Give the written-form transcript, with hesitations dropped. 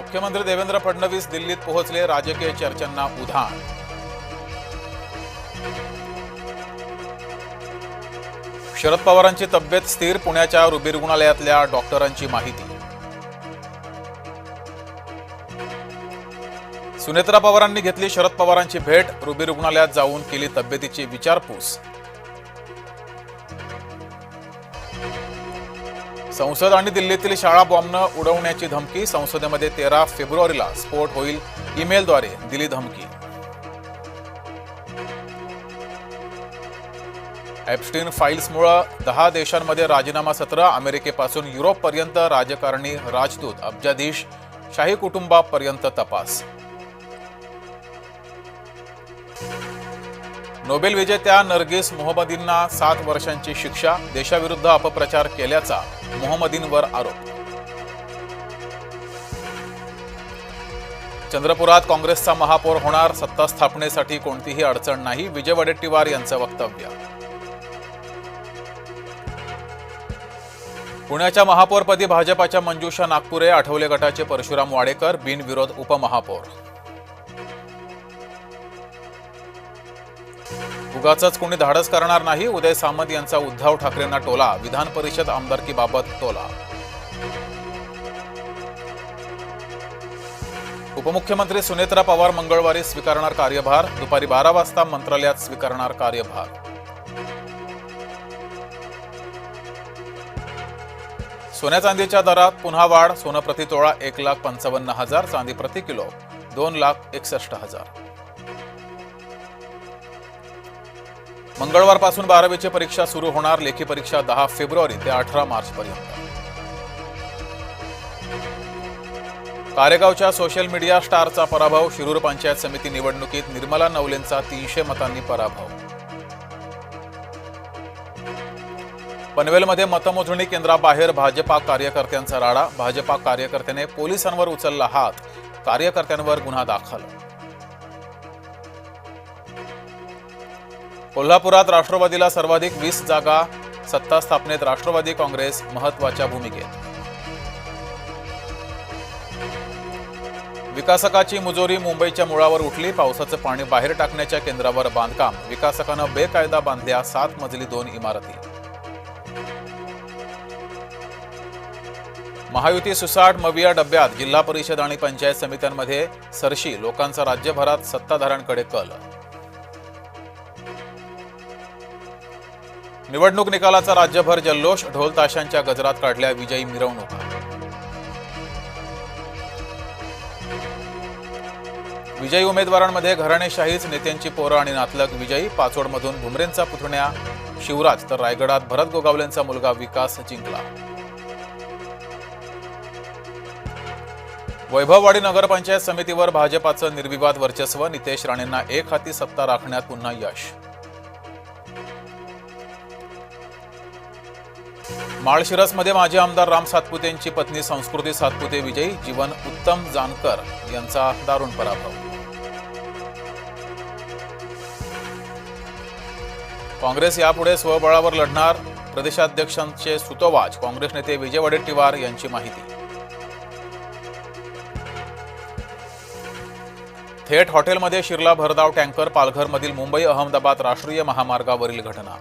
मुख्यमंत्री देवेंद्र फडणवीस दिल्लीत पोहोचले, राजकीय चर्चांना उधाण। शरद पवारांची तब्येत स्थिर, पुण्याच्या रुबी रुग्णालयातल्या डॉक्टरांची माहिती। सुनेत्रा पवारांनी घेतली शरद पवारांची भेट, रुबी रुग्णालयात जाऊन केली तब्येतीची विचारपूस। संसद आणि दिल्लीतील शाळा बॉम्बनं उडवण्याची धमकी, संसदेमध्ये 13 फेब्रुवारीला स्फोट होईल, ईमेलद्वारे दिली धमकी। एप्स्टीन फाईल्समुळे 10 देशांमध्ये राजीनामा सत्र, अमेरिकेपासून युरोपपर्यंत राजकारणी, राजदूत, अब्जाधीश, शाही कुटुंबापर्यंत तपास। नोबेल विजेत्या नर्गिस मोहम्मदींना 7 वर्षांची शिक्षा, देशाविरुद्ध अपप्रचार केल्याचा मोहम्मदींवर आरोप। चंद्रपुरात काँग्रेसचा महापौर होणार, सत्ता स्थापनेसाठी कोणतीही अडचण नाही, विजय वडेट्टीवार यांचं वक्तव्य। पुण्याच्या महापौरपदी भाजपाच्या मंजुषा नागपुरे, आठवले गटाचे परशुराम वाडेकर बिनविरोध उपमहापौर। उगाचच कोणी धाडस करणार नाही, उदय सामंत यांचा उद्धव ठाकरेंना टोला, विधान परिषद आमदारकीबाबत टोला। उपमुख्यमंत्री सुनेत्रा पवार मंगळवारी स्वीकारणार कार्यभार, दुपारी 12 वाजता मंत्रालयात स्वीकारणार कार्यभार। सोन्या चांदीच्या दरात पुन्हा वाढ, सोनं प्रति तोळा 1,55,000, चांदी प्रति किलो 2,61,000। मंगळवारपासून 12वीची परीक्षा सुरू होणार, लेखी परीक्षा 10 फेब्रुवारी ते 18 मार्च पर्यंत। कारेगावच्या सोशल मीडिया स्टारचा पराभव, शिरूर पंचायत समिती निवडणुकीत निर्मला नवलेंचा 300 मतांनी पराभव। पनवेलमध्ये मतमोजणी केंद्राबाहेर भाजपा कार्यकर्त्यांचा राडा, भाजपा कार्यकर्त्याने पोलिसांवर उचलला हात, कार्यकर्त्यांवर गुन्हा दाखल। कोल्हापुरात राष्ट्रवादीला सर्वाधिक 20 जागा, सत्ता स्थापनेत राष्ट्रवादी काँग्रेस महत्त्वाच्या भूमिकेत। विकासकाची मुजोरी मुंबईच्या मुळावर उठली, पावसाचं पाणी बाहेर टाकण्याच्या केंद्रावर बांधकाम, विकासकानं बेकायदा बांधल्या 7 मजली 2 इमारती। महायुती सुसाट, मविया डब्यात, जिल्हा परिषद आणि पंचायत समित्यांमध्ये सरशी, लोकांचा राज्यभरात सत्ताधाऱ्यांकडे कल। निवडणूक निकालाचा राज्यभर जल्लोष, ढोल ताशांच्या गजरात काढल्या विजयी मिरवणुका। विजयी उमेदवारांमध्ये घराणेशाहीच, नेत्यांची पोरं आणि नातलग विजयी, पाचोडमधून भुमरेंचा पुतण्या शिवराज, तर रायगडात भरत गोगावलेंचा मुलगा विकास जिंकला। वैभववाडी नगरपंचायत समितीवर भाजपाचं निर्विवाद वर्चस्व, नितेश राणेंना एक हाती सत्ता राखण्यात पुन्हा यश। माळशिरसमध्ये माजी आमदार राम सातपुतेंची पत्नी संस्कृती सातपुते विजयी, जीवन उत्तम जानकर यांचा दारुण पराभव। काँग्रेस यापुढे स्वबळावर लढणार, प्रदेशाध्यक्षांचे सुतोवाच, काँग्रेस नेते विजय वडेट्टीवार यांची माहिती। थेट हॉटेलमध्ये शिरला भरधाव टँकर, पालघरमधील मुंबई अहमदाबाद राष्ट्रीय महामार्गावरील घटना।